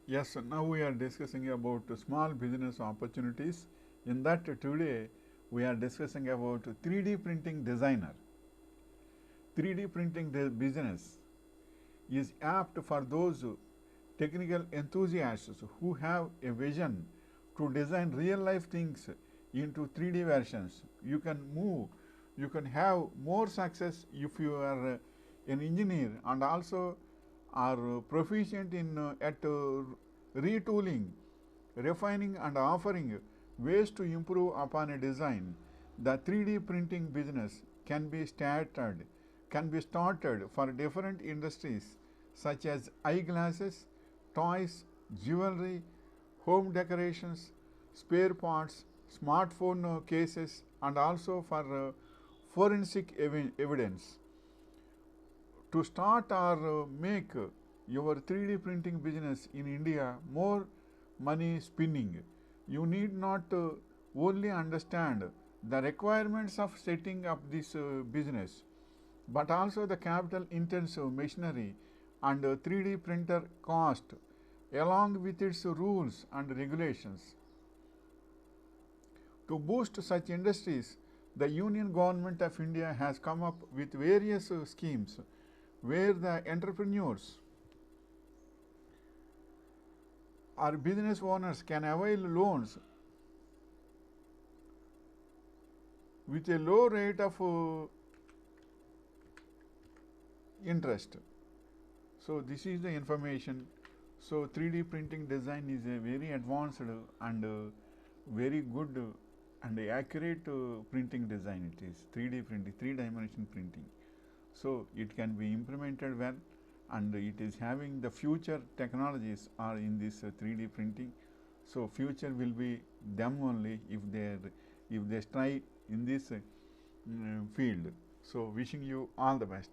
Yes, now we are discussing about small business opportunities. In that today we are discussing about 3D printing designer. 3D printing business is apt for those technical enthusiasts who have a vision to design real life things into 3D versions. You can have more success if you are an engineer and also are proficient in at retooling, refining and offering ways to improve upon a design. The 3D printing business can be started for different industries such as eyeglasses, toys, jewelry, home decorations, spare parts, smartphone cases, and also for forensic evidence. To start or make your 3D printing business in India more money spinning, you need not only understand the requirements of setting up this business, but also the capital intensive machinery and 3D printer cost along with its rules and regulations. To boost such industries, the Union Government of India has come up with various schemes where the entrepreneurs or business owners can avail loans with a low rate of interest. So, this is the information. So, 3D printing design is a very advanced and very good and accurate printing design. It is 3D printing, 3 dimension printing. So, it can be implemented well and it is having the future technologies are in this 3D printing. So, future will be them only if they try in this field. So, wishing you all the best.